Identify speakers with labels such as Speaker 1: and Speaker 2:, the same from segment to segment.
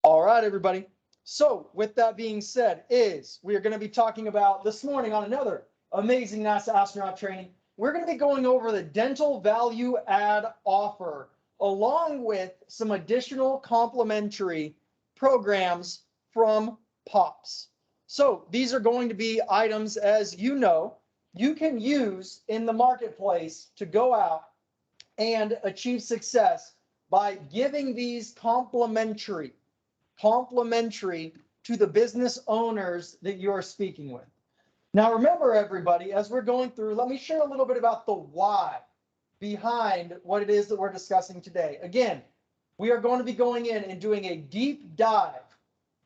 Speaker 1: All right, everybody. So with that being said, we are going to be talking about this morning on another amazing NASA astronaut training. We're going to be going over the dental value add offer along with some additional complimentary programs from POPs. So these are going to be items, as you know, you can use in the marketplace to go out and achieve success by giving these complimentary to the business owners that you're speaking with. Now, remember, everybody, as we're going through, let me share a little bit about the why behind what it is that we're discussing today. Again, we are going to be going in and doing a deep dive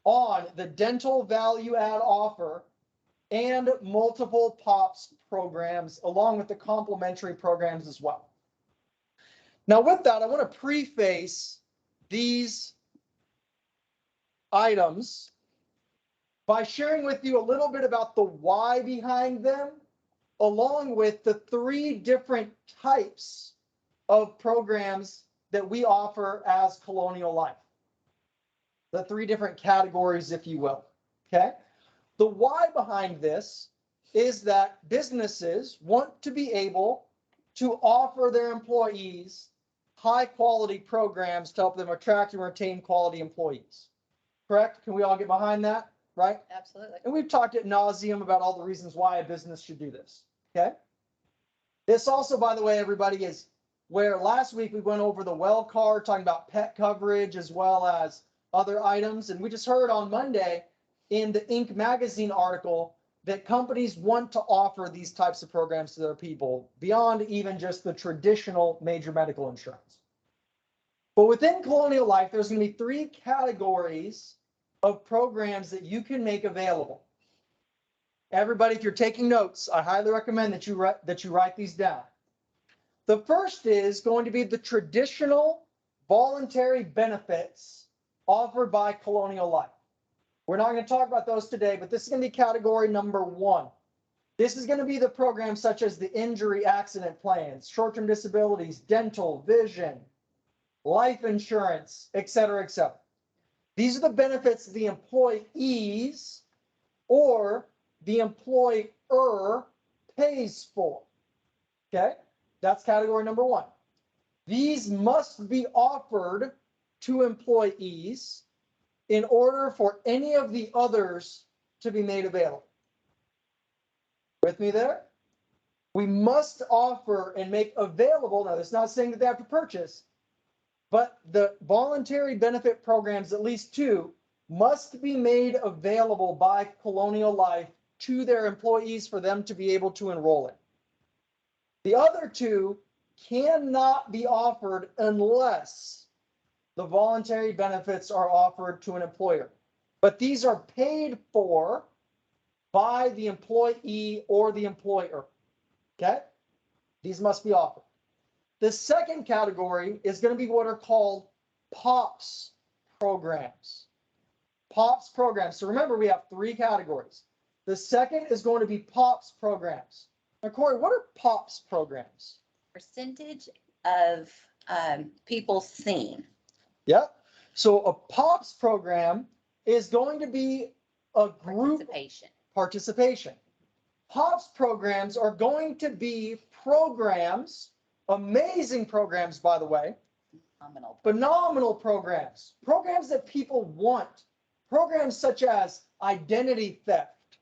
Speaker 1: on the dental value add offer and multiple POPs programs, along with the complementary programs as well. Now, with that, I want to preface these items by sharing with you a little bit about the why behind them, along with the 3 different types of programs that we offer as Colonial Life. The 3 different categories, if you will. Okay. The why behind this is that businesses want to be able to offer their employees high quality programs to help them attract and retain quality employees. Correct? Can we all get behind that? Right?
Speaker 2: Absolutely.
Speaker 1: And we've talked ad nauseum about all the reasons why a business should do this. Okay. This also, by the way, everybody, is where last week we went over the well card, talking about pet coverage as well as other items. And we just heard on Monday in the Inc. magazine article that companies want to offer these types of programs to their people beyond even just the traditional major medical insurance. But within Colonial Life, there's going to be 3 categories of programs that you can make available. Everybody, if you're taking notes, I highly recommend that you write these down. The first is going to be the traditional voluntary benefits offered by Colonial Life. We're not going to talk about those today, but this is going to be category number 1. This is going to be the programs such as the injury accident plans, short-term disabilities, dental, vision, life insurance, et cetera, et cetera. These are the benefits the employees or the employer pays for. Okay, that's category number 1. These must be offered to employees in order for any of the others to be made available. With me there? We must offer and make available. Now, that's not saying that they have to purchase, but the voluntary benefit programs, at least 2, must be made available by Colonial Life to their employees for them to be able to enroll in. The other 2 cannot be offered unless the voluntary benefits are offered to an employer. But these are paid for by the employee or the employer. Okay? These must be offered. The second category is going to be what are called POPs programs. POPs programs. So remember, we have 3 categories. The second is going to be POPs programs. Now, Corey, what are POPs programs?
Speaker 2: Percentage of people seen.
Speaker 1: Yep. So a POPs program is going to be a group participation. POPs programs are going to be programs, amazing programs, by the way, phenomenal programs, programs that people want, programs such as identity theft,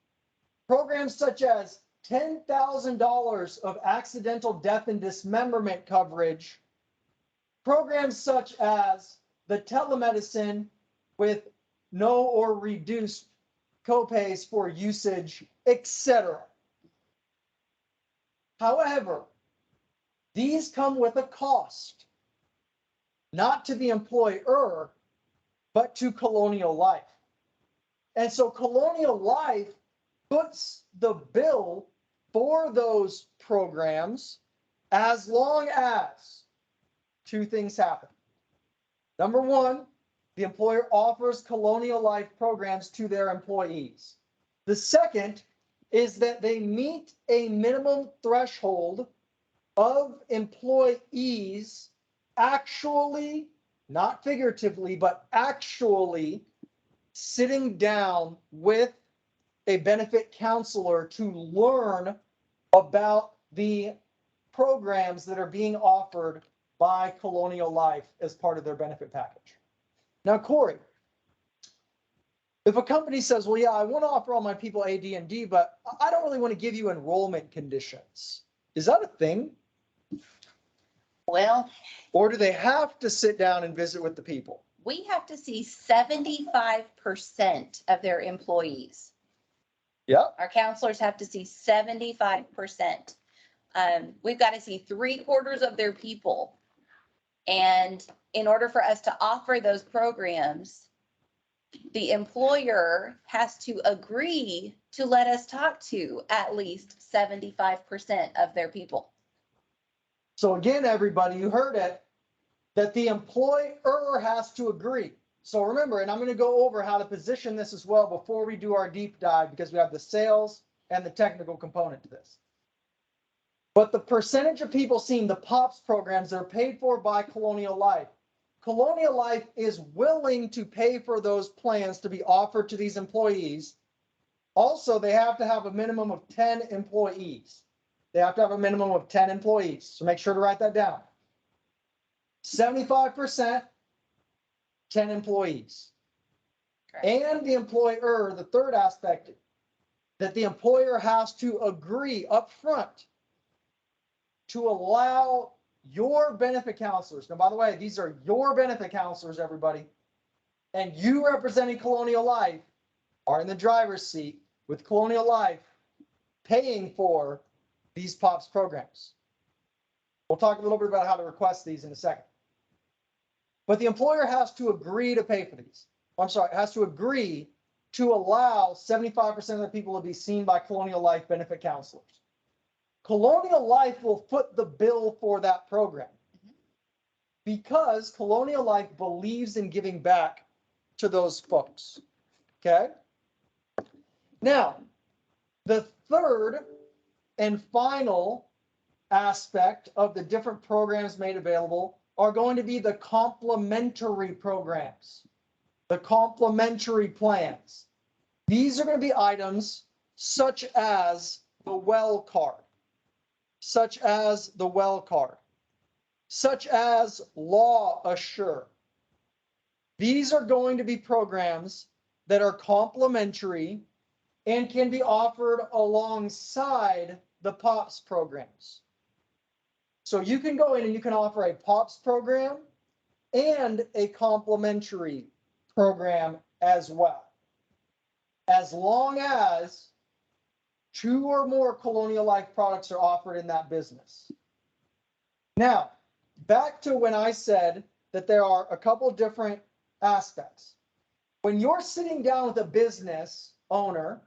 Speaker 1: programs such as $10,000 of accidental death and dismemberment coverage, programs such as the telemedicine with no or reduced copays for usage, etc. However, these come with a cost, not to the employer, but to Colonial Life. And so Colonial Life puts the bill for those programs as long as 2 things happen. Number 1, the employer offers Colonial Life programs to their employees. The second is that they meet a minimum threshold of employees actually not figuratively, but actually sitting down with a benefit counselor to learn about the programs that are being offered by Colonial Life as part of their benefit package. Now, Corey, if a company says, well, yeah, I want to offer all my people A, D, and D, but I don't really want to give you enrollment conditions, is that a thing?
Speaker 2: Well,
Speaker 1: Or do they have to sit down and visit with the people?
Speaker 2: we have to see 75% of their employees.
Speaker 1: Yeah.
Speaker 2: Our counselors have to see 75%. We've got to see 3/4 of their people. And in order for us to offer those programs, the employer has to agree to let us talk to at least 75% of their people.
Speaker 1: So again, everybody, you heard it, that the employer has to agree. So remember, and I'm going to go over how to position this as well before we do our deep dive, because we have the sales and the technical component to this. But the percentage of people seeing the POPs programs that are paid for by Colonial Life, Colonial Life is willing to pay for those plans to be offered to these employees. Also, they have to have a minimum of 10 employees. They have to have a minimum of 10 employees. So make sure to write that down. 75%, 10 employees.
Speaker 2: Correct.
Speaker 1: And the employer, the third aspect, that the employer has to agree up front to allow your benefit counselors. Now, by the way, these are your benefit counselors, everybody. And you representing Colonial Life are in the driver's seat with Colonial Life paying for these POPs programs. We'll talk a little bit about how to request these in a second. But the employer has to agree to pay for these. I'm sorry, has to agree to allow 75% of the people to be seen by Colonial Life benefit counselors. Colonial Life will foot the bill for that program because Colonial Life believes in giving back to those folks. Okay? Now, the third and final aspect of the different programs made available are going to be the complementary programs, the complementary plans. These are going to be items such as the well card, such as the well card, such as Law Assure. These are going to be programs that are complementary and can be offered alongside the POPs programs. So you can go in and you can offer a POPs program and a complementary program as well, as long as 2 or more Colonial Life products are offered in that business. Now, back to when I said that there are a couple different aspects. When you're sitting down with a business owner,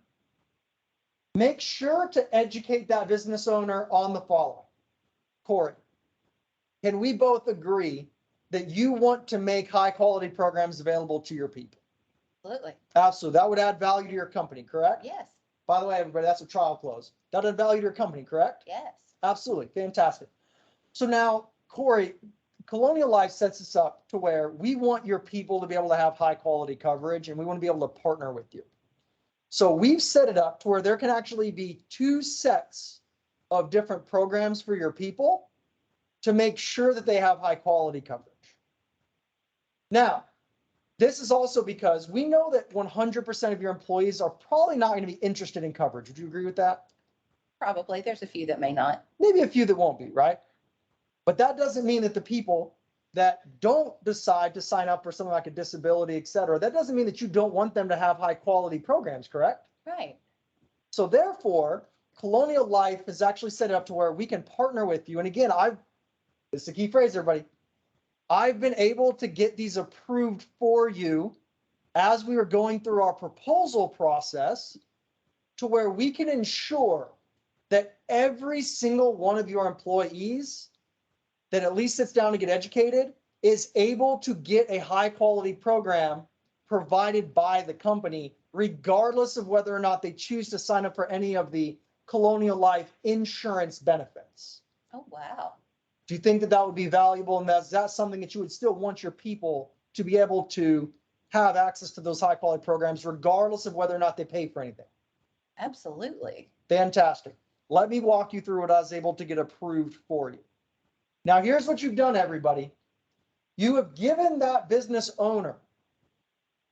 Speaker 1: make sure to educate that business owner on the following. Corey, can we both agree that you want to make high quality programs available to your people?
Speaker 2: Absolutely.
Speaker 1: Absolutely. That would add value to your company, correct?
Speaker 2: Yes.
Speaker 1: By the way, everybody, that's a trial close. That would add value to your company, correct?
Speaker 2: Yes.
Speaker 1: Absolutely. Fantastic. So now, Corey, Colonial Life sets us up to where we want your people to be able to have high quality coverage, and we want to be able to partner with you. So we've set it up to where there can actually be 2 sets of different programs for your people to make sure that they have high quality coverage. Now, this is also because we know that 100% of your employees are probably not going to be interested in coverage. Would you agree with that?
Speaker 2: Probably. There's a few that may not.
Speaker 1: Maybe a few that won't be, right? But that doesn't mean that the people that don't decide to sign up for something like a disability, et cetera, that doesn't mean that you don't want them to have high quality programs, correct?
Speaker 2: Right.
Speaker 1: So therefore, Colonial Life has actually set it up to where we can partner with you. And again, this is a key phrase, everybody. I've been able to get these approved for you as we were going through our proposal process to where we can ensure that every single one of your employees that at least sits down to get educated is able to get a high quality program provided by the company, regardless of whether or not they choose to sign up for any of the Colonial Life insurance benefits.
Speaker 2: Oh, wow.
Speaker 1: Do you think that that would be valuable? And that's something that you would still want your people to be able to have access to those high quality programs, regardless of whether or not they pay for anything?
Speaker 2: Absolutely.
Speaker 1: Fantastic. Let me walk you through what I was able to get approved for you. Now, here's what you've done, everybody. You have given that business owner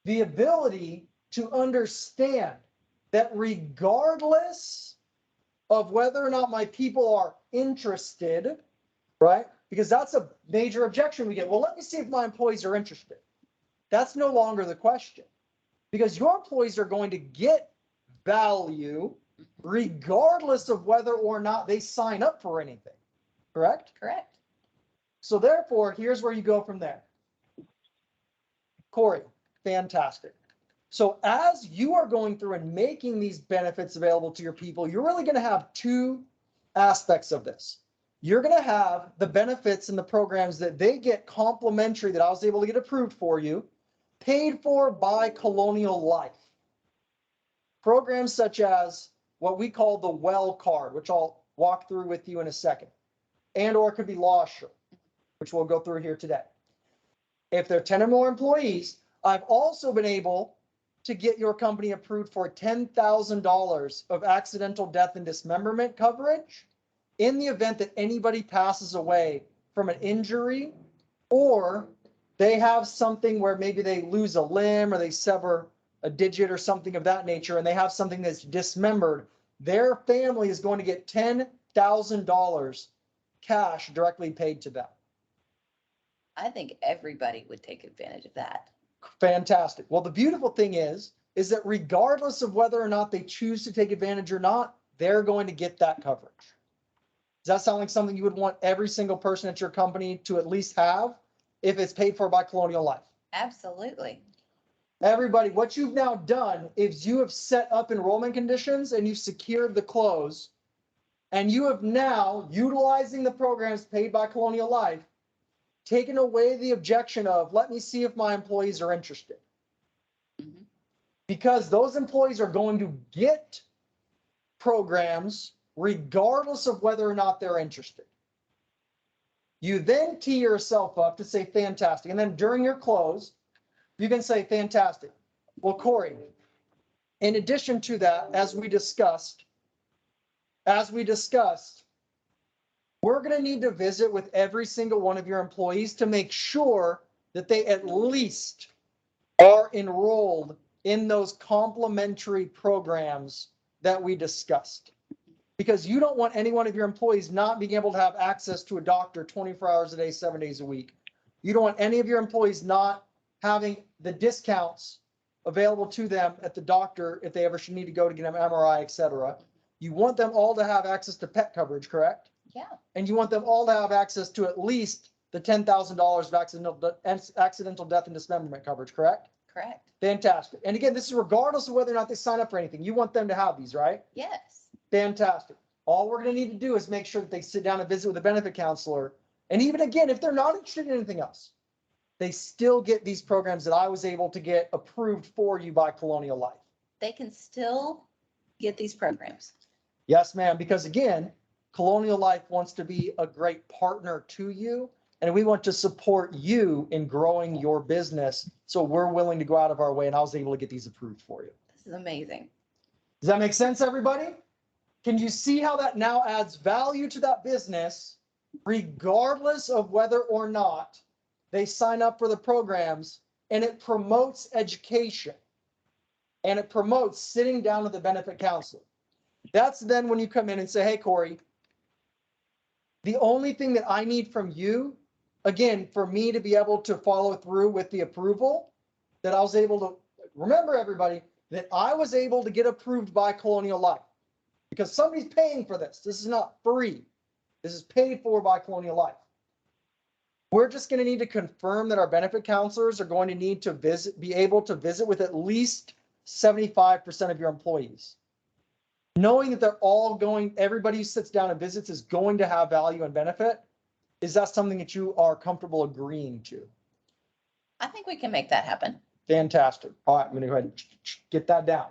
Speaker 1: the ability to understand that regardless of whether or not my people are interested, right? Because that's a major objection we get. Well, let me see if my employees are interested. That's no longer the question, because your employees are going to get value regardless of whether or not they sign up for anything, correct?
Speaker 2: Correct.
Speaker 1: So therefore, here's where you go from there. Corey, fantastic. So as you are going through and making these benefits available to your people, you're really going to have two aspects of this. You're going to have the benefits and the programs that they get complimentary that I was able to get approved for you, paid for by Colonial Life. Programs such as what we call the well card, which I'll walk through with you in a second, and or it could be Law Assure, which we'll go through here today. If they're 10 or more employees, I've also been able to get your company approved for $10,000 of accidental death and dismemberment coverage in the event that anybody passes away from an injury, or they have something where maybe they lose a limb or they sever a digit or something of that nature, and they have something that's dismembered. Their family is going to get $10,000 cash directly paid to them.
Speaker 2: I think everybody would take advantage of that.
Speaker 1: Fantastic. Well, the beautiful thing is that regardless of whether or not they choose to take advantage or not, they're going to get that coverage. Does that sound like something you would want every single person at your company to at least have if it's paid for by Colonial Life?
Speaker 2: Absolutely.
Speaker 1: Everybody, what you've now done is you have set up enrollment conditions and you've secured the close, and you have now, utilizing the programs paid by Colonial Life, taken away the objection of, let me see if my employees are interested.
Speaker 2: Mhm.
Speaker 1: Because those employees are going to get programs regardless of whether or not they're interested. You then tee yourself up to say fantastic. And then during your close, you can say fantastic. Well, Corey, in addition to that, as we discussed, we're going to need to visit with every single one of your employees to make sure that they at least are enrolled in those complimentary programs that we discussed. Because you don't want any one of your employees not being able to have access to a doctor 24 hours a day, 7 days a week. You don't want any of your employees not having the discounts available to them at the doctor if they ever should need to go to get an MRI, et cetera. You want them all to have access to pet coverage, correct?
Speaker 2: Yeah.
Speaker 1: And you want them all to have access to at least the $10,000 of accidental death and dismemberment coverage, correct?
Speaker 2: Correct.
Speaker 1: Fantastic. And again, this is regardless of whether or not they sign up for anything. You want them to have these, right?
Speaker 2: Yes.
Speaker 1: Fantastic. All we're going to need to do is make sure that they sit down and visit with a benefit counselor. And even again, if they're not interested in anything else, they still get these programs that I was able to get approved for you by Colonial Life.
Speaker 2: They can still get these programs.
Speaker 1: Yes, ma'am. Because again, Colonial Life wants to be a great partner to you, and we want to support you in growing your business. So we're willing to go out of our way, and I was able to get these approved for you.
Speaker 2: This is amazing.
Speaker 1: Does that make sense, everybody? Can you see how that now adds value to that business, regardless of whether or not they sign up for the programs, and it promotes education, and it promotes sitting down with the benefit counselor. That's then when you come in and say, hey, Corey, the only thing that I need from you, again, for me to be able to follow through with the approval, that I was able to, remember everybody, that I was able to get approved by Colonial Life. Because somebody's paying for this. This is not free. This is paid for by Colonial Life. We're just going to need to confirm that our benefit counselors are going to need to be able to visit with at least 75% of your employees. Knowing that they're all going, everybody who sits down and visits is going to have value and benefit. Is that something that you are comfortable agreeing to?
Speaker 2: I think we can make that happen.
Speaker 1: Fantastic. All right, I'm going to go ahead and get that down.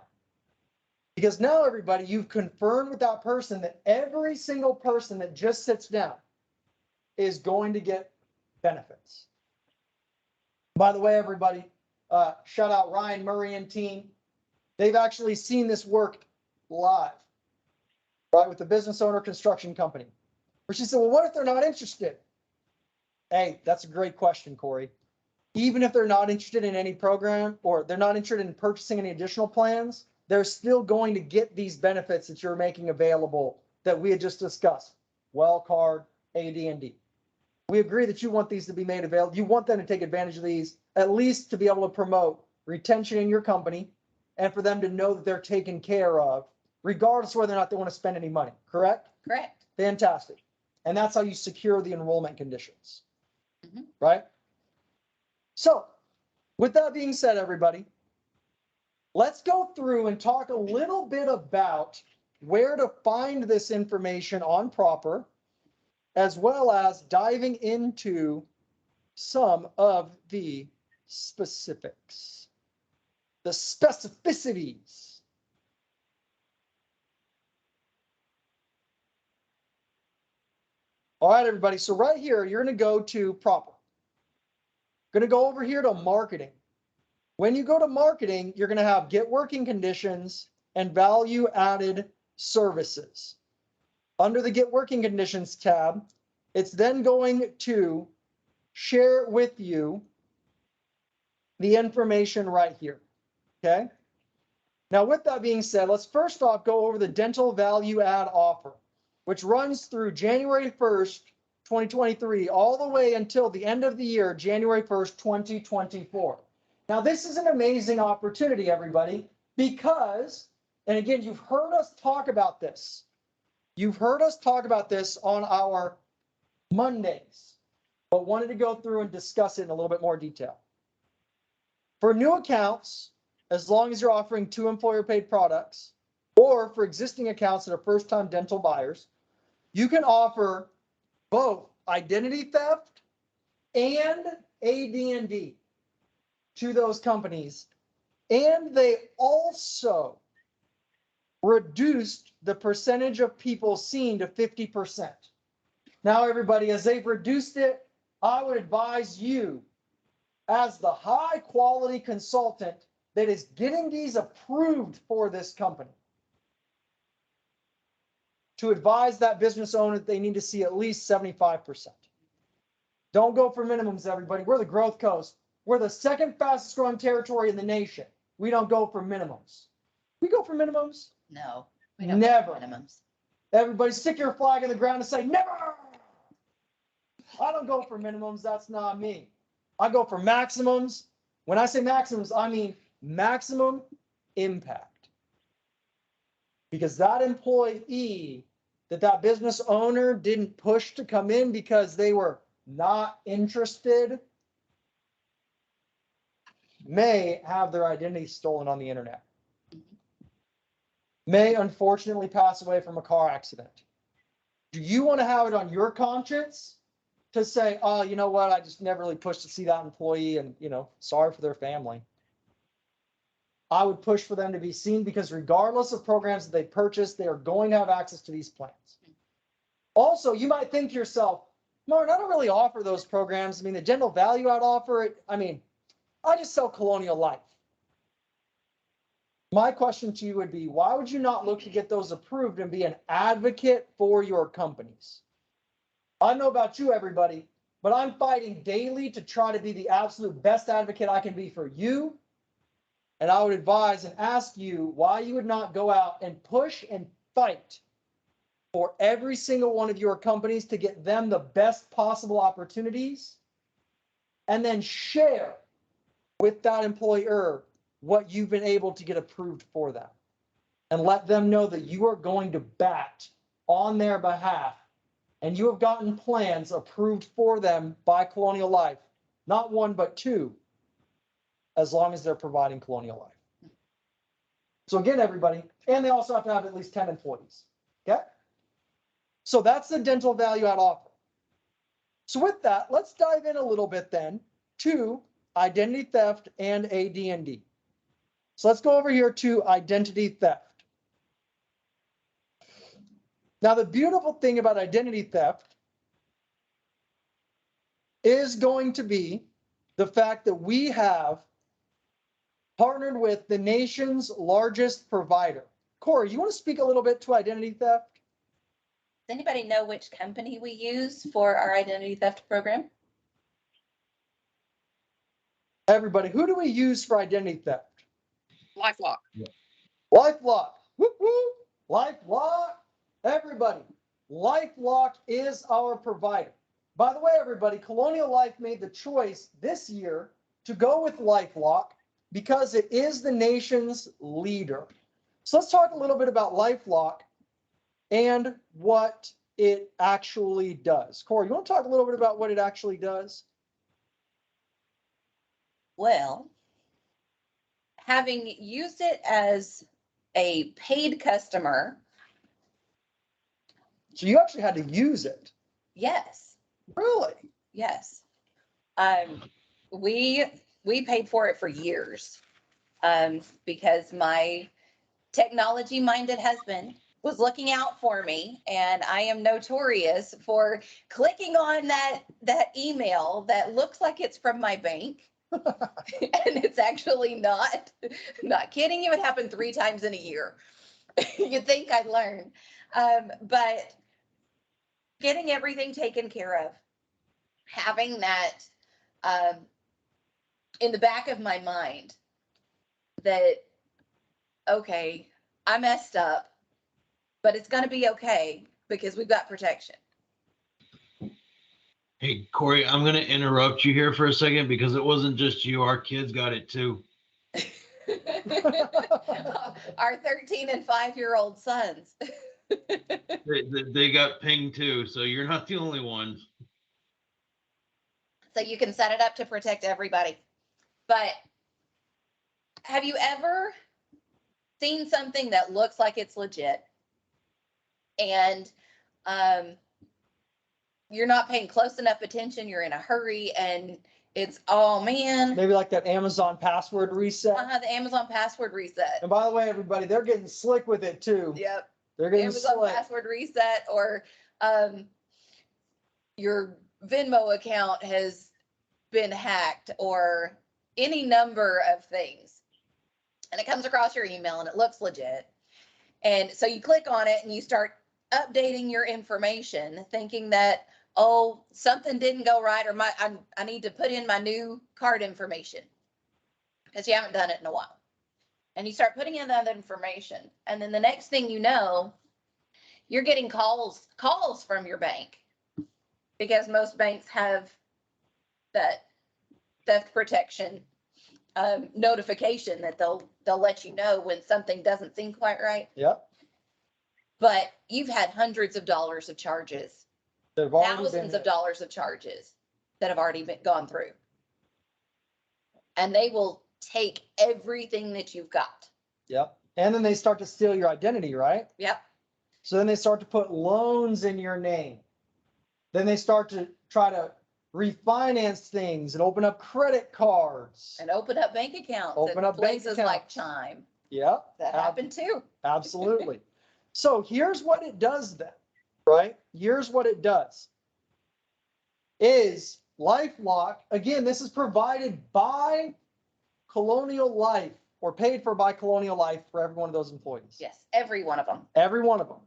Speaker 1: Because now, everybody, you've confirmed with that person that every single person that just sits down is going to get benefits. By the way, everybody, shout out Ryan Murray and team. They've actually seen this work live, right, with the business owner construction company. Where she said, well, what if they're not interested? Hey, that's a great question, Corey. Even if they're not interested in any program or they're not interested in purchasing any additional plans, they're still going to get these benefits that you're making available that we had just discussed. Well card, AD&D. We agree that you want these to be made available. You want them to take advantage of these, at least to be able to promote retention in your company and for them to know that they're taken care of, regardless of whether or not they want to spend any money, correct?
Speaker 2: Correct.
Speaker 1: Fantastic. And that's how you secure the enrollment conditions,
Speaker 2: Mhm.
Speaker 1: right? So with that being said, everybody, let's go through and talk a little bit about where to find this information on Proper, as well as diving into some of the specifics, the specificities. All right, everybody. So right here, you're going to go to Proper. Going to go over here to marketing. When you go to marketing, you're going to have get working conditions and value added services. Under the get working conditions tab, it's then going to share with you the information right here. Okay. Now, with that being said, let's first off go over the dental value add offer, which runs through January 1st, 2023, all the way until the end of the year, January 1st, 2024. Now, this is an amazing opportunity, everybody, because, and again, you've heard us talk about this. You've heard us talk about this on our Mondays, but wanted to go through and discuss it in a little bit more detail. For new accounts, as long as you're offering 2 employer-paid products, or for existing accounts that are first-time dental buyers, you can offer both identity theft and AD&D to those companies. And they also reduced the percentage of people seen to 50%. Now, everybody, as they've reduced it, I would advise you, as the high-quality consultant that is getting these approved for this company, to advise that business owner that they need to see at least 75%. Don't go for minimums, everybody. We're the growth coast. We're the second fastest growing territory in the nation. We don't go for minimums. We go for minimums?
Speaker 2: No, we don't
Speaker 1: Never.
Speaker 2: do minimums.
Speaker 1: Everybody stick your flag in the ground and say, never. I don't go for minimums. That's not me. I go for maximums. When I say maximums, I mean maximum impact. Because that employee that business owner didn't push to come in because they were not interested may have their identity stolen on the internet. May unfortunately pass away from a car accident. Do you want to have it on your conscience to say, oh, you know what, I just never really pushed to see that employee and, sorry for their family? I would push for them to be seen because regardless of programs that they purchase, they are going to have access to these plans. Also, you might think to yourself, Martin, I don't really offer those programs. I mean, the dental value I'd offer it. I mean, I just sell Colonial Life. My question to you would be, why would you not look to get those approved and be an advocate for your companies? I don't know about you, everybody, but I'm fighting daily to try to be the absolute best advocate I can be for you. And I would advise and ask you why you would not go out and push and fight for every single one of your companies to get them the best possible opportunities, and then share with that employer what you've been able to get approved for them, and let them know that you are going to bat on their behalf and you have gotten plans approved for them by Colonial Life, not 1, but 2, as long as they're providing Colonial Life. So again, everybody, and they also have to have at least 10 employees. Okay. So that's the dental value add offer. So with that, let's dive in a little bit then to identity theft and AD&D. So let's go over here to identity theft. Now, the beautiful thing about identity theft is going to be the fact that we have partnered with the nation's largest provider. Corey, you want to speak a little bit to identity theft?
Speaker 2: Does anybody know which company we use for our identity theft program?
Speaker 1: Everybody, who do we use for identity theft?
Speaker 3: LifeLock.
Speaker 1: LifeLock. Whoop, whoop. LifeLock. Everybody, LifeLock is our provider. By the way, everybody, Colonial Life made the choice this year to go with LifeLock because it is the nation's leader. So let's talk a little bit about LifeLock and what it actually does. Corey, you want to talk a little bit about what it actually does?
Speaker 2: Well, having used it as a paid customer,
Speaker 1: So you actually had to use it.
Speaker 2: yes,
Speaker 1: Really?
Speaker 2: yes. We paid for it for years, because my technology-minded husband was looking out for me, and I am notorious for clicking on that email that looks like it's from my bank. And it's actually not. Not kidding you, it happened 3 times in a year. You'd think I'd learn. But getting everything taken care of, having that in the back of my mind that, okay, I messed up, but it's going to be okay because we've got protection.
Speaker 4: Hey, Corey, I'm going to interrupt you here for a second because it wasn't just you. Our kids got it too.
Speaker 2: Our 13 and 5-year-old sons.
Speaker 4: They got pinged too, so you're not the only one.
Speaker 2: So you can set it up to protect everybody. But have you ever seen something that looks like it's legit and you're not paying close enough attention, you're in a hurry, and it's, oh man.
Speaker 1: Maybe like that Amazon password reset.
Speaker 2: The Amazon password reset.
Speaker 1: And by the way, everybody, they're getting slick with it too.
Speaker 2: Yep.
Speaker 1: They're getting
Speaker 2: Amazon
Speaker 1: slick.
Speaker 2: password reset, or your Venmo account has been hacked, or any number of things. And it comes across your email and it looks legit. And so you click on it and you start updating your information thinking that, oh, something didn't go right, or I need to put in my new card information because you haven't done it in a while. And you start putting in that information. And then the next thing you know, you're getting calls from your bank, because most banks have that theft protection notification that they'll let you know when something doesn't seem quite right.
Speaker 1: Yep.
Speaker 2: But you've had hundreds of dollars of charges, thousands of dollars of charges that have already gone through. And they will take everything that you've got.
Speaker 1: Yep. And then they start to steal your identity, right?
Speaker 2: Yep.
Speaker 1: So then they start to put loans in your name. Then they start to try to refinance things and open up credit cards.
Speaker 2: And open up bank accounts.
Speaker 1: Open up bank
Speaker 2: places like
Speaker 1: accounts.
Speaker 2: Chime.
Speaker 1: Yep.
Speaker 2: That happened too.
Speaker 1: Absolutely. So here's what it does then, right? Here's what it does. Is LifeLock, again, this is provided by Colonial Life, or paid for by Colonial Life for every one of those employees.
Speaker 2: Yes, every one of them.
Speaker 1: Every one of them.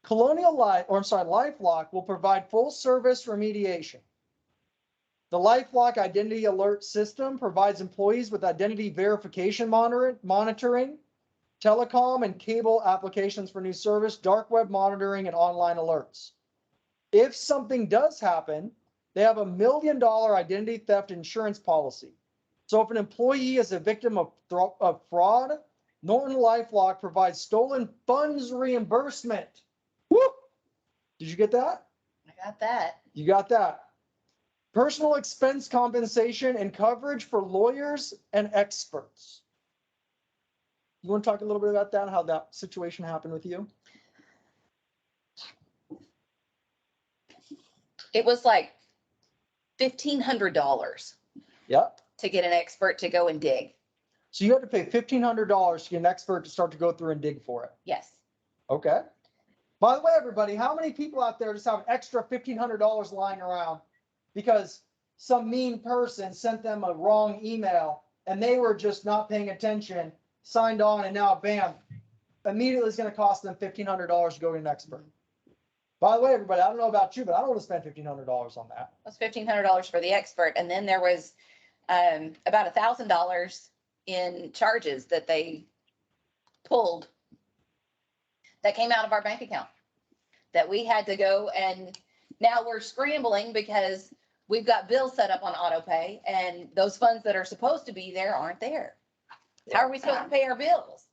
Speaker 1: LifeLock will provide full service remediation. The LifeLock Identity Alert System provides employees with identity verification monitoring, telecom and cable applications for new service, dark web monitoring, and online alerts. If something does happen, they have $1 million identity theft insurance policy. So if an employee is a victim of fraud, Norton LifeLock provides stolen funds reimbursement. Woo! Did you get that?
Speaker 2: I got that.
Speaker 1: You got that. Personal expense compensation and coverage for lawyers and experts. You want to talk a little bit about that, how that situation happened with you?
Speaker 2: It was like $1,500
Speaker 1: Yep.
Speaker 2: to get an expert to go and dig.
Speaker 1: So you had to pay $1,500 to get an expert to start to go through and dig for it.
Speaker 2: Yes.
Speaker 1: Okay. By the way, everybody, how many people out there just have extra $1,500 lying around because some mean person sent them a wrong email and they were just not paying attention, signed on, and now bam, immediately it's going to cost them $1,500 to go to an expert. By the way, everybody, I don't know about you, but I don't want to spend $1,500 on that.
Speaker 2: That's $1,500 for the expert. And then there was about $1,000 in charges that they pulled that came out of our bank account that we had to go, and now we're scrambling because we've got bills set up on auto pay and those funds that are supposed to be there aren't there. How are we supposed to pay our bills?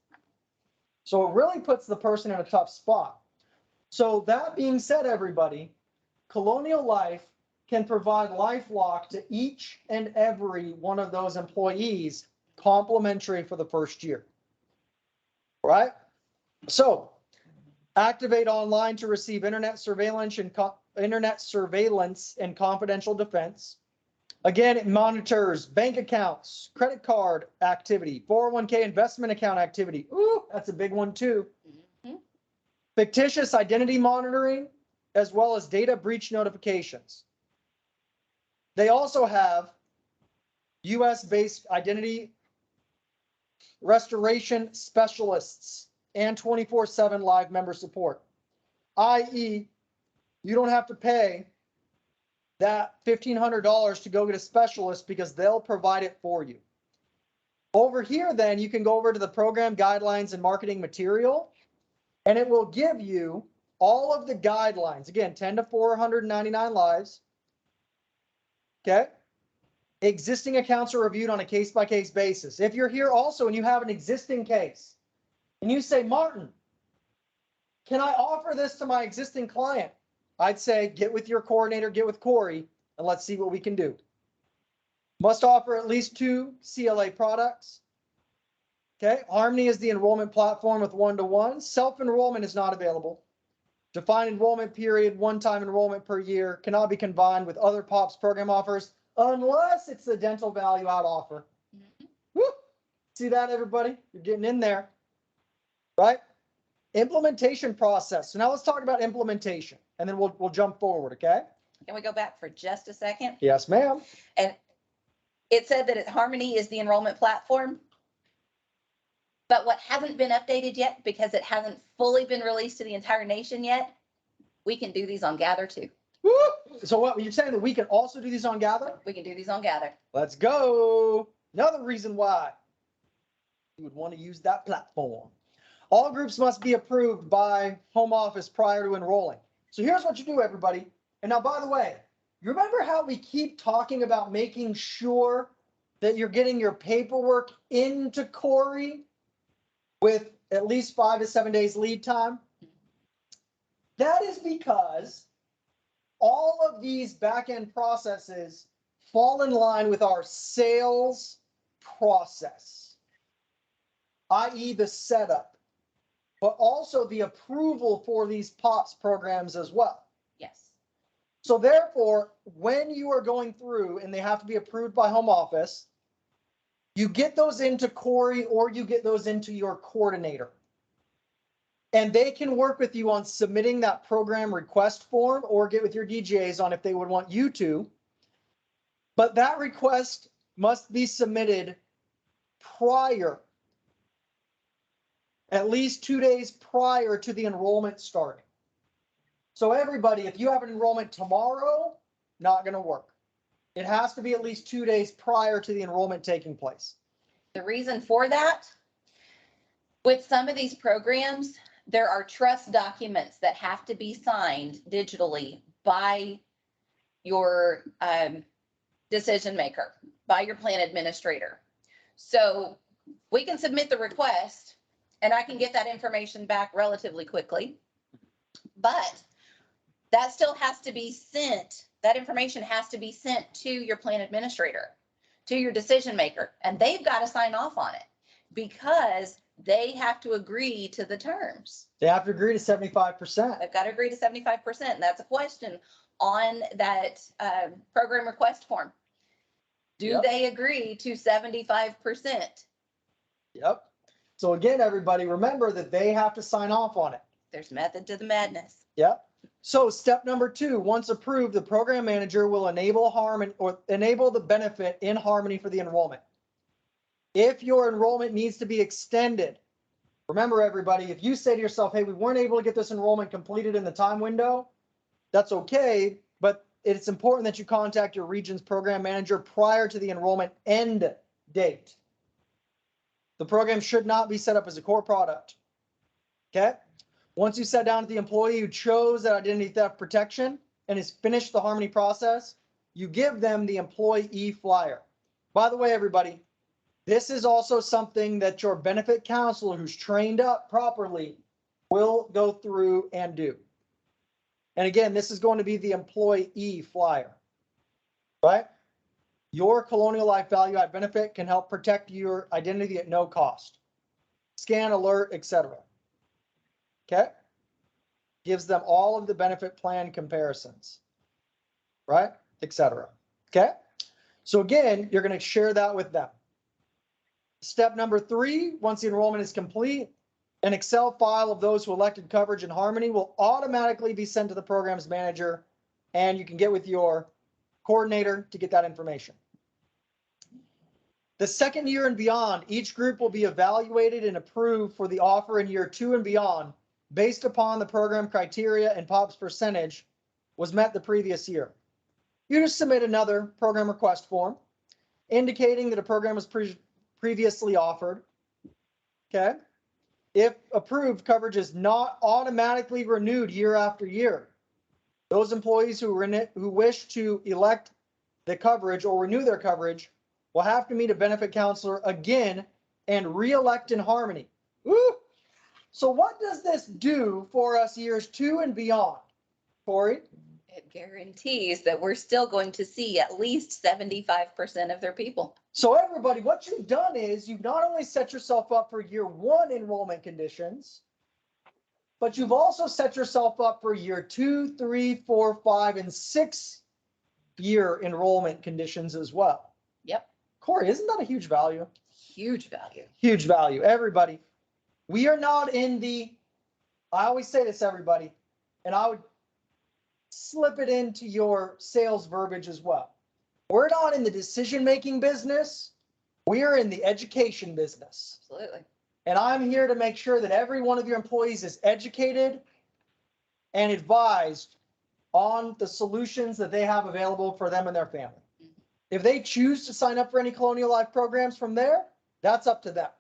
Speaker 1: So it really puts the person in a tough spot. So that being said, everybody, Colonial Life can provide LifeLock to each and every one of those employees, complimentary for the first year. Right? So activate online to receive internet surveillance and confidential defense. Again, it monitors bank accounts, credit card activity, 401k investment account activity. Ooh, that's a big one too.
Speaker 2: Mhm.
Speaker 1: Fictitious identity monitoring, as well as data breach notifications. They also have US-based identity restoration specialists and 24/7 live member support, i.e., you don't have to pay that $1,500 to go get a specialist because they'll provide it for you. Over here, then, you can go over to the program guidelines and marketing material, and it will give you all of the guidelines. Again, 10 to 499 lives. Okay. Existing accounts are reviewed on a case-by-case basis. If you're here also and you have an existing case and you say, Martin, can I offer this to my existing client? I'd say get with your coordinator, get with Corey, and let's see what we can do. Must offer at least 2 CLA products. Okay, Harmony is the enrollment platform with one-to-one. Self-enrollment is not available. Defined enrollment period, one-time enrollment per year, cannot be combined with other POPs program offers unless it's the dental value out offer.
Speaker 2: Mhm.
Speaker 1: Woo! See that, everybody? You're getting in there, right? Implementation process. So now let's talk about implementation, and then we'll jump forward, okay?
Speaker 2: Can we go back for just a second?
Speaker 1: Yes, ma'am.
Speaker 2: And it said that Harmony is the enrollment platform. But what hasn't been updated yet, because it hasn't fully been released to the entire nation yet, we can do these on Gather too.
Speaker 1: Woo! So what you're saying that we can also do these on Gather?
Speaker 2: We can do these on Gather.
Speaker 1: Let's go. Another reason why you would want to use that platform. All groups must be approved by home office prior to enrolling. So here's what you do, everybody. And now, by the way, you remember how we keep talking about making sure that you're getting your paperwork into Corey with at least 5 to 7 days lead time? That is because all of these back-end processes fall in line with our sales process, i.e. the setup, but also the approval for these POPs programs as well.
Speaker 2: Yes.
Speaker 1: So therefore, when you are going through and they have to be approved by home office, you get those into Corey or you get those into your coordinator. And they can work with you on submitting that program request form or get with your DJs on if they would want you to. But that request must be submitted prior, at least 2 days prior to the enrollment starting. So everybody, if you have an enrollment tomorrow, not going to work. It has to be at least 2 days prior to the enrollment taking place.
Speaker 2: The reason for that, with some of these programs, there are trust documents that have to be signed digitally by your decision maker, by your plan administrator. So we can submit the request and I can get that information back relatively quickly, but that still has to be sent. That information has to be sent to your plan administrator, to your decision maker, and they've got to sign off on it because they have to agree to the terms.
Speaker 1: They have to agree to 75%.
Speaker 2: They've got to agree to 75%. And that's a question on that program request form. Do
Speaker 1: Yep.
Speaker 2: they agree to 75%?
Speaker 1: Yep. So again, everybody, remember that they have to sign off on it.
Speaker 2: There's method to the madness.
Speaker 1: Yep. So step number 2, once approved, the program manager will enable the benefit in harmony for the enrollment. If your enrollment needs to be extended, remember everybody, if you say to yourself, hey, we weren't able to get this enrollment completed in the time window, that's okay, but it's important that you contact your region's program manager prior to the enrollment end date. The program should not be set up as a core product. Okay? Once you sat down with the employee who chose that identity theft protection and has finished the harmony process, you give them the employee flyer. By the way, everybody, this is also something that your benefit counselor who's trained up properly will go through and do. And again, this is going to be the employee flyer, right? Your Colonial Life Value Add benefit can help protect your identity at no cost. Scan, alert, etc. Okay? Gives them all of the benefit plan comparisons, right? Etc. Okay? So again, you're going to share that with them. Step number 3, once the enrollment is complete, an Excel file of those who elected coverage in harmony will automatically be sent to the program's manager, and you can get with your coordinator to get that information. The second year and beyond, each group will be evaluated and approved for the offer in year 2 and beyond based upon the program criteria and POPs percentage was met the previous year. You just submit another program request form indicating that a program was previously offered. Okay? If approved, coverage is not automatically renewed year after year. Those employees who wish to elect the coverage or renew their coverage will have to meet a benefit counselor again and re-elect in harmony. Woo! So what does this do for us years 2 and beyond, Corey?
Speaker 2: It guarantees that we're still going to see at least 75% of their people.
Speaker 1: So everybody, what you've done is you've not only set yourself up for year 1 enrollment conditions, but you've also set yourself up for year 2, 3, 4, 5, and 6 year enrollment conditions as well.
Speaker 2: Yep.
Speaker 1: Corey, isn't that a huge value?
Speaker 2: Huge value.
Speaker 1: Huge value. Everybody, we are not in the, I always say this, everybody, and I would slip it into your sales verbiage as well. We're not in the decision-making business. We are in the education business.
Speaker 2: Absolutely.
Speaker 1: And I'm here to make sure that every one of your employees is educated and advised on the solutions that they have available for them and their family. If they choose to sign up for any Colonial Life programs from there, that's up to them.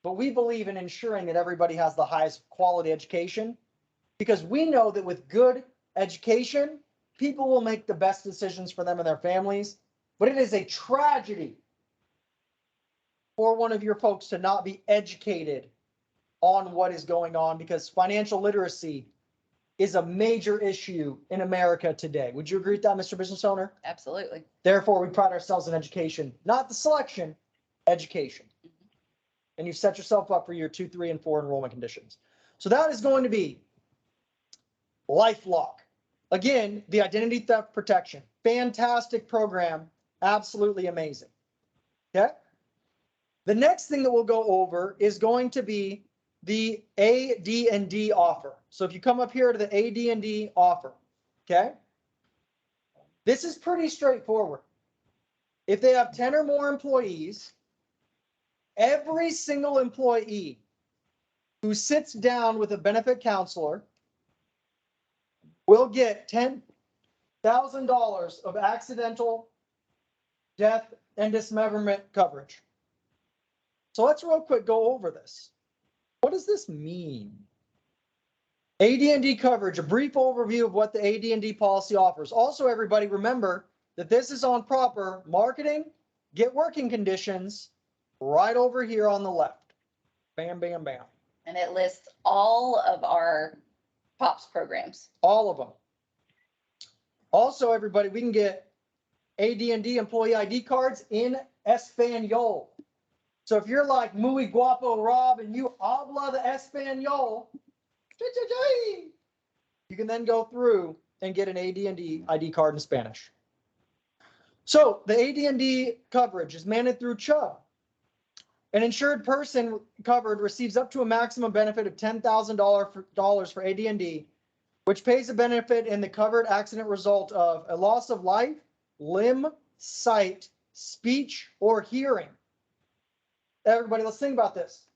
Speaker 1: But we believe in ensuring that everybody has the highest quality education, because we know that with good education, people will make the best decisions for them and their families. But it is a tragedy for one of your folks to not be educated on what is going on, because financial literacy is a major issue in America today. Would you agree with that, Mr. Business Owner?
Speaker 2: Absolutely.
Speaker 1: Therefore, we pride ourselves in education, not the selection, education. And you've set yourself up for your 2, 3, and 4 enrollment conditions. So that is going to be LifeLock. Again, the identity theft protection. Fantastic program. Absolutely amazing. Okay. The next thing that we'll go over is going to be the AD&D offer. So if you come up here to the AD&D offer, okay, this is pretty straightforward. If they have 10 or more employees, every single employee who sits down with a benefit counselor will get $10,000 of accidental death and dismemberment coverage. So let's real quick go over this. What does this mean? AD&D coverage, a brief overview of what the AD&D policy offers. Also, everybody, remember that this is on proper marketing, get working conditions right over here on the left. Bam, bam, bam.
Speaker 2: And it lists all of our POPs programs.
Speaker 1: All of them. Also, everybody, we can get AD&D employee ID cards in Espanol. So if you're like Muy Guapo Rob and you habla de Espanol, you can then go through and get an AD&D ID card in Spanish. So the AD&D coverage is managed through Chubb. An insured person covered receives up to a maximum benefit of $10,000 for AD&D which pays a benefit in the covered accident result of a loss of life, limb, sight, speech, or hearing. Everybody, let's think about this.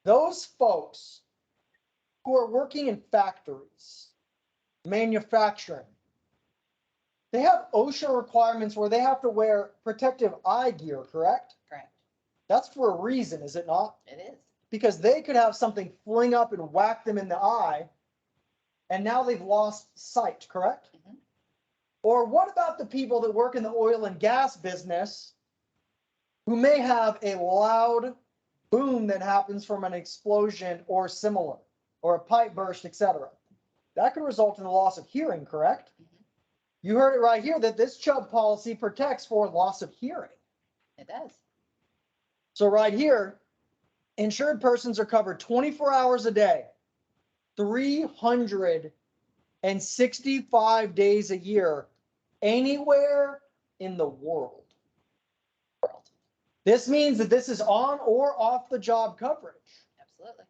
Speaker 1: Those folks who are working in factories, manufacturing, they have OSHA requirements where they have to wear protective eye gear, correct?
Speaker 2: Correct.
Speaker 1: That's for a reason, is it not?
Speaker 2: It is.
Speaker 1: Because they could have something fling up and whack them in the eye, and now they've lost sight, correct?
Speaker 2: Mhm.
Speaker 1: Or what about the people that work in the oil and gas business who may have a loud boom that happens from an explosion or similar, or a pipe burst, etc.? That could result in the loss of hearing, correct?
Speaker 2: Mhm.
Speaker 1: You heard it right here that this Chubb policy protects for loss of hearing.
Speaker 2: It does.
Speaker 1: So right here, insured persons are covered 24 hours a day, 365 days a year, anywhere in the world. This means that this is on or off the job coverage.
Speaker 2: Absolutely.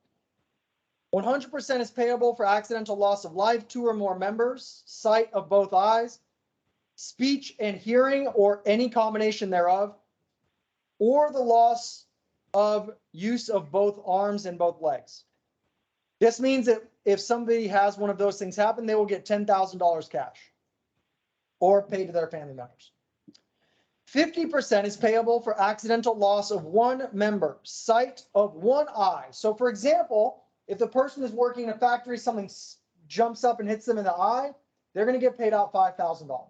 Speaker 1: 100% is payable for accidental loss of life, 2 or more members, sight of both eyes, speech and hearing, or any combination thereof, or the loss of use of both arms and both legs. This means that if somebody has one of those things happen, they will get $10,000 cash or paid to their family members. 50% is payable for accidental loss of one member, sight of one eye. So for example, if the person is working in a factory, something jumps up and hits them in the eye, they're going to get paid out $5,000.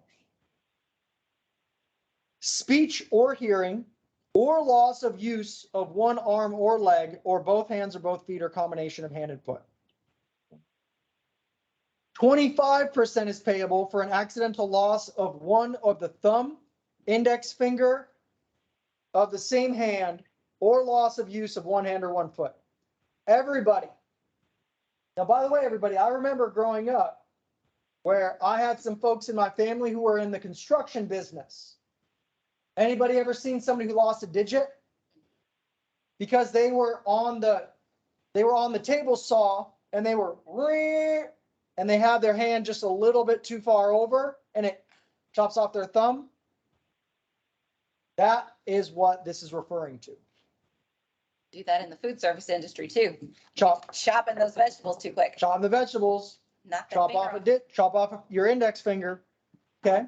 Speaker 1: Speech or hearing, or loss of use of one arm or leg, or both hands or both feet, or combination of hand and foot. 25% is payable for an accidental loss of one of the thumb, index finger of the same hand, or loss of use of one hand or one foot. Everybody. Now, by the way, everybody, I remember growing up where I had some folks in my family who were in the construction business. Anybody ever seen somebody who lost a digit? Because they were on the table saw and they were and they have their hand just a little bit too far over and it chops off their thumb. That is what this is referring to.
Speaker 2: Do that in the food service industry too.
Speaker 1: Chopping
Speaker 2: those vegetables too quick.
Speaker 1: the vegetables,
Speaker 2: Knock that
Speaker 1: chop
Speaker 2: finger
Speaker 1: off chop off your index finger. Okay.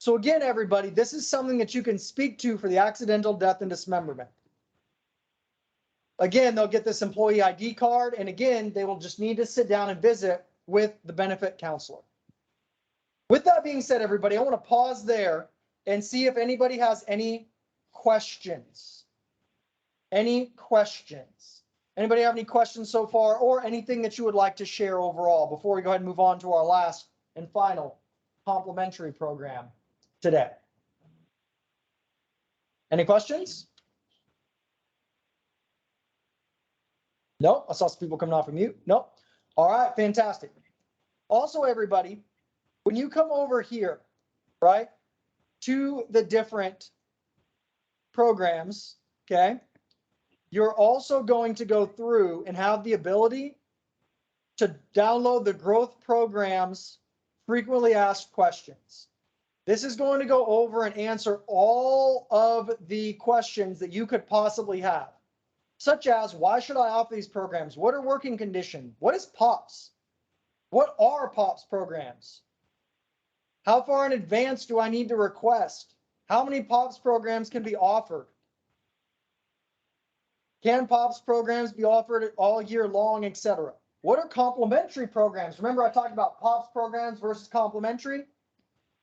Speaker 1: So again, everybody, this is something that you can speak to for the accidental death and dismemberment. Again, they'll get this employee ID card, and again, they will just need to sit down and visit with the benefit counselor. With that being said, everybody, I want to pause there and see if anybody has any questions. Any questions? Anybody have any questions so far, or anything that you would like to share overall before we go ahead and move on to our last and final complimentary program today? Any questions? No, I saw some people coming off of mute. No. All right, fantastic. Also, everybody, when you come over here, right, to the different programs, okay, you're also going to go through and have the ability to download the growth programs frequently asked questions. This is going to go over and answer all of the questions that you could possibly have, such as, why should I offer these programs? What are working conditions? What is POPs? What are POPs programs? How far in advance do I need to request? How many POPs programs can be offered? Can POPs programs be offered all year long, etc.? What are complementary programs? Remember I talked about POPs programs versus complementary?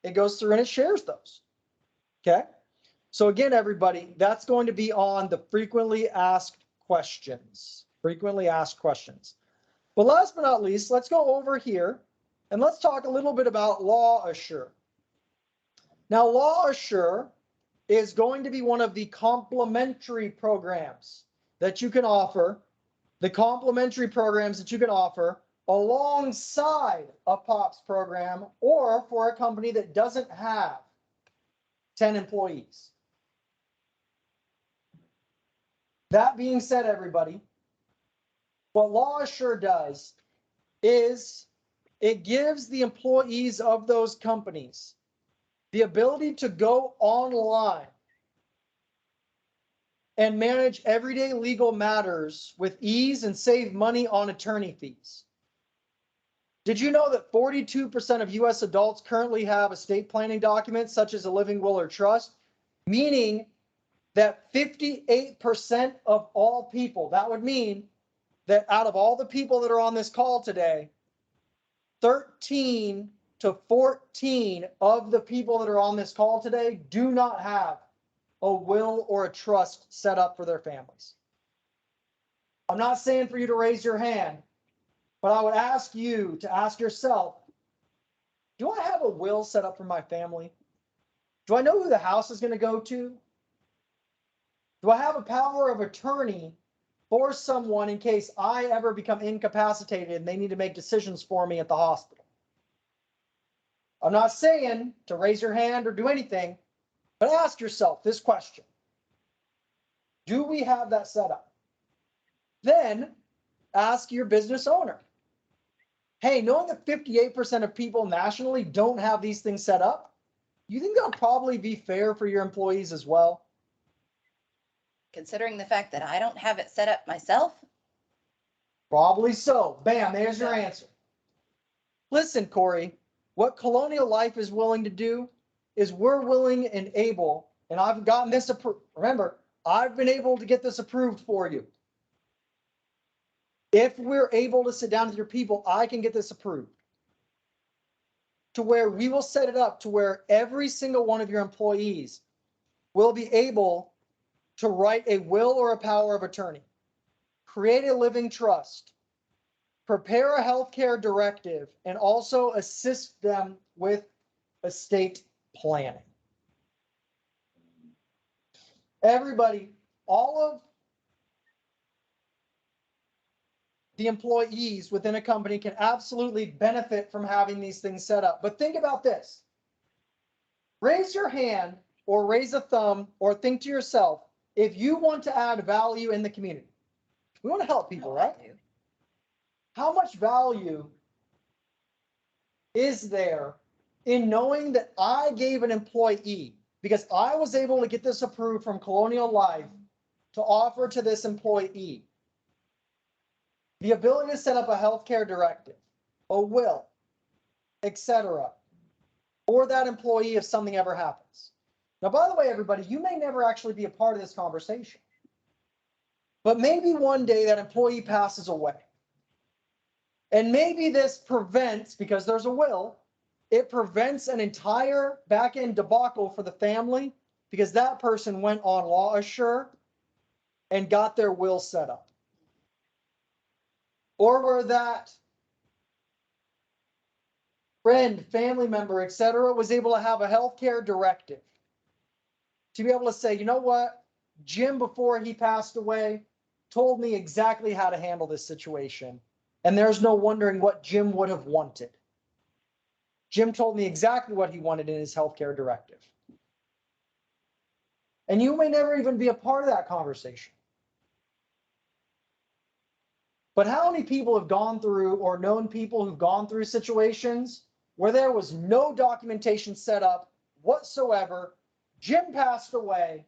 Speaker 1: It goes through and it shares those. Okay? So again, everybody, that's going to be on the frequently asked questions. Frequently asked questions. But last but not least, let's go over here and let's talk a little bit about Law Assure. Now, Law Assure is going to be one of the complementary programs that you can offer, the complementary programs that you can offer alongside a POPs program, or for a company that doesn't have 10 employees. That being said, everybody, what Law Assure does is it gives the employees of those companies the ability to go online and manage everyday legal matters with ease and save money on attorney fees. Did you know that 42% of US adults currently have estate planning documents such as a living will or trust, meaning that 58% of all people, that would mean that out of all the people that are on this call today, 13 to 14 of the people that are on this call today do not have a will or a trust set up for their families. I'm not saying for you to raise your hand, but I would ask you to ask yourself, do I have a will set up for my family? Do I know who the house is going to go to? Do I have a power of attorney for someone in case I ever become incapacitated and they need to make decisions for me at the hospital? I'm not saying to raise your hand or do anything, but ask yourself this question. Do we have that set up? Then ask your business owner. Hey, knowing that 58% of people nationally don't have these things set up, you think that'll probably be fair for your employees as well?
Speaker 2: Considering the fact that I don't have it set up myself.
Speaker 1: Probably so. Bam, there's your answer. Listen, Corey, what Colonial Life is willing to do is we're willing and able, and I've gotten this approved. Remember, I've been able to get this approved for you. If we're able to sit down with your people, I can get this approved to where we will set it up to where every single one of your employees will be able to write a will or a power of attorney, create a living trust, prepare a healthcare directive, and also assist them with estate planning. Everybody, all of the employees within a company can absolutely benefit from having these things set up. But think about this. Raise your hand or raise a thumb or think to yourself, if you want to add value in the community. We want to help people, right? How much value is there in knowing that I gave an employee, because I was able to get this approved from Colonial Life to offer to this employee the ability to set up a healthcare directive, a will, etc., for that employee if something ever happens. Now, by the way, everybody, you may never actually be a part of this conversation, but maybe one day that employee passes away. And maybe this prevents, because there's a will, it prevents an entire back-end debacle for the family because that person went on LawAssure and got their will set up. Or where that friend, family member, etc., was able to have a healthcare directive to be able to say, you know what, Jim, before he passed away, told me exactly how to handle this situation. And there's no wondering what Jim would have wanted. Jim told me exactly what he wanted in his healthcare directive. And you may never even be a part of that conversation. But how many people have gone through or known people who've gone through situations where there was no documentation set up whatsoever? Jim passed away,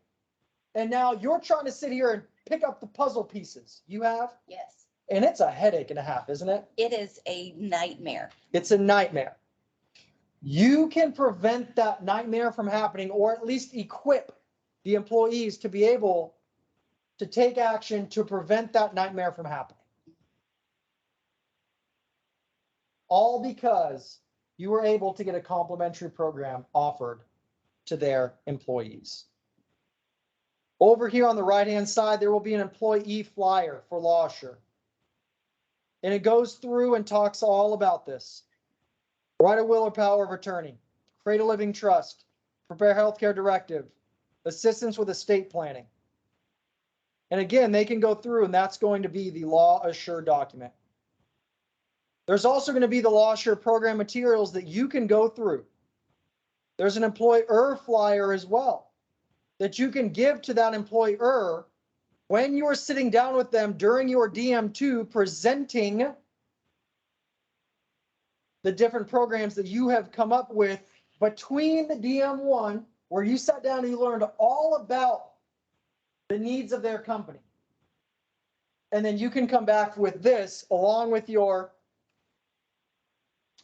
Speaker 1: and now you're trying to sit here and pick up the puzzle pieces. You have?
Speaker 2: Yes.
Speaker 1: And it's a headache and a half, isn't it?
Speaker 2: It is a nightmare.
Speaker 1: It's a nightmare. You can prevent that nightmare from happening, or at least equip the employees to be able to take action to prevent that nightmare from happening. All because you were able to get a complimentary program offered to their employees. Over here on the right-hand side, there will be an employee flyer for LawAssure. And it goes through and talks all about this. Write a will or power of attorney, create a living trust, prepare healthcare directive, assistance with estate planning. And again, they can go through, and that's going to be the LawAssure document. There's also going to be the LawAssure program materials that you can go through. There's an employer flyer as well that you can give to that employer when you're sitting down with them during your DM2 presenting the different programs that you have come up with between the DM1, where you sat down and you learned all about the needs of their company. And then you can come back with this along with your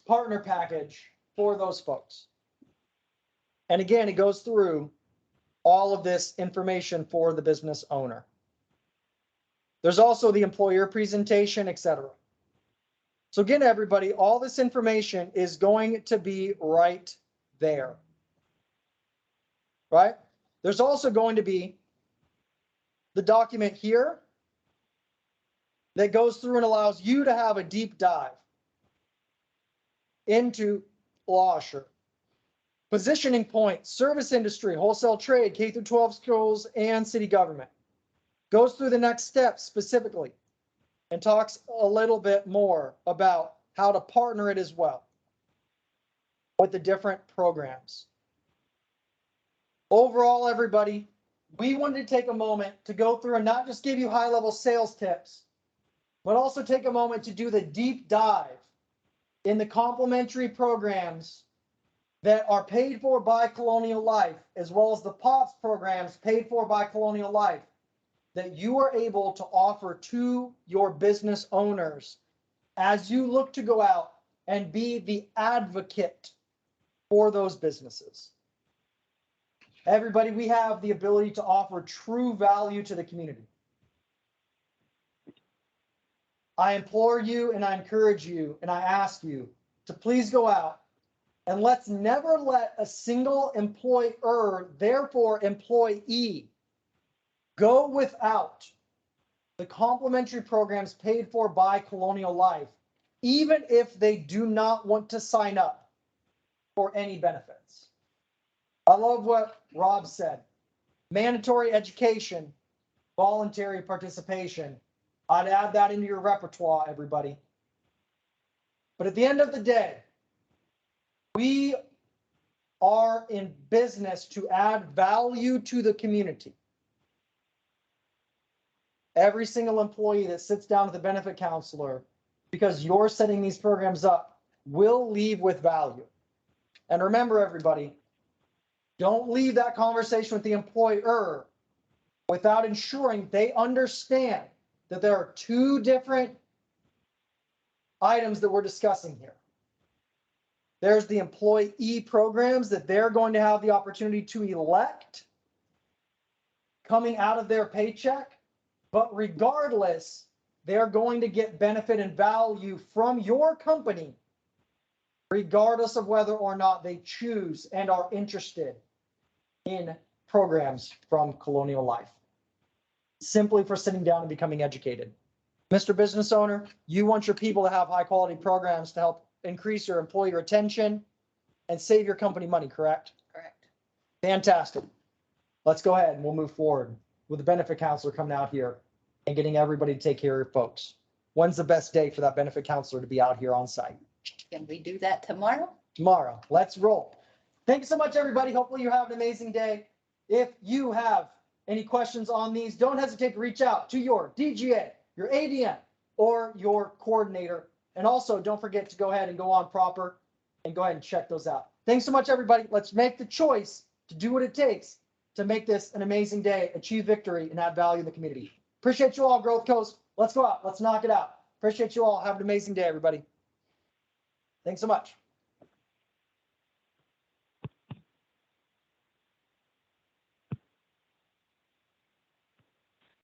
Speaker 1: partner package for those folks. And again, it goes through all of this information for the business owner. There's also the employer presentation, etc. So again, everybody, all this information is going to be right there. Right? There's also going to be the document here that goes through and allows you to have a deep dive into Lauscher. Positioning points, service industry, wholesale trade, K through 12 schools, and city government. Goes through the next steps specifically and talks a little bit more about how to partner it as well with the different programs. Overall, everybody, we wanted to take a moment to go through and not just give you high-level sales tips, but also take a moment to do the deep dive in the complementary programs that are paid for by Colonial Life, as well as the POPs programs paid for by Colonial Life, that you are able to offer to your business owners as you look to go out and be the advocate for those businesses. Everybody, we have the ability to offer true value to the community. I implore you and I encourage you and I ask you to please go out and let's never let a single employer, therefore employee, go without the complementary programs paid for by Colonial Life, even if they do not want to sign up for any benefits. I love what Rob said. Mandatory education, voluntary participation. I'd add that into your repertoire, everybody. But at the end of the day, we are in business to add value to the community. Every single employee that sits down with the benefit counselor, because you're setting these programs up, will leave with value. And remember, everybody, don't leave that conversation with the employer without ensuring they understand that there are two different items that we're discussing here. There's the employee programs that they're going to have the opportunity to elect coming out of their paycheck, but regardless, they're going to get benefit and value from your company, regardless of whether or not they choose and are interested in programs from Colonial Life, simply for sitting down and becoming educated. Mr. Business Owner, you want your people to have high quality programs to help increase your employee retention and save your company money, correct?
Speaker 2: Correct.
Speaker 1: Fantastic. Let's go ahead and we'll move forward with the benefit counselor coming out here and getting everybody to take care of your folks. When's the best day for that benefit counselor to be out here on site?
Speaker 2: Can we do that tomorrow?
Speaker 1: Tomorrow. Let's roll. Thank you so much, everybody. Hopefully you have an amazing day. If you have any questions on these, don't hesitate to reach out to your DGA, your ADM, or your coordinator. And also don't forget to go ahead and go on proper and go ahead and check those out. Thanks so much, everybody. Let's make the choice to do what it takes to make this an amazing day, achieve victory, and add value in the community. Appreciate you all, Growth Coast. Let's go out. Let's knock it out. Appreciate you all. Have an amazing day, everybody. Thanks so much.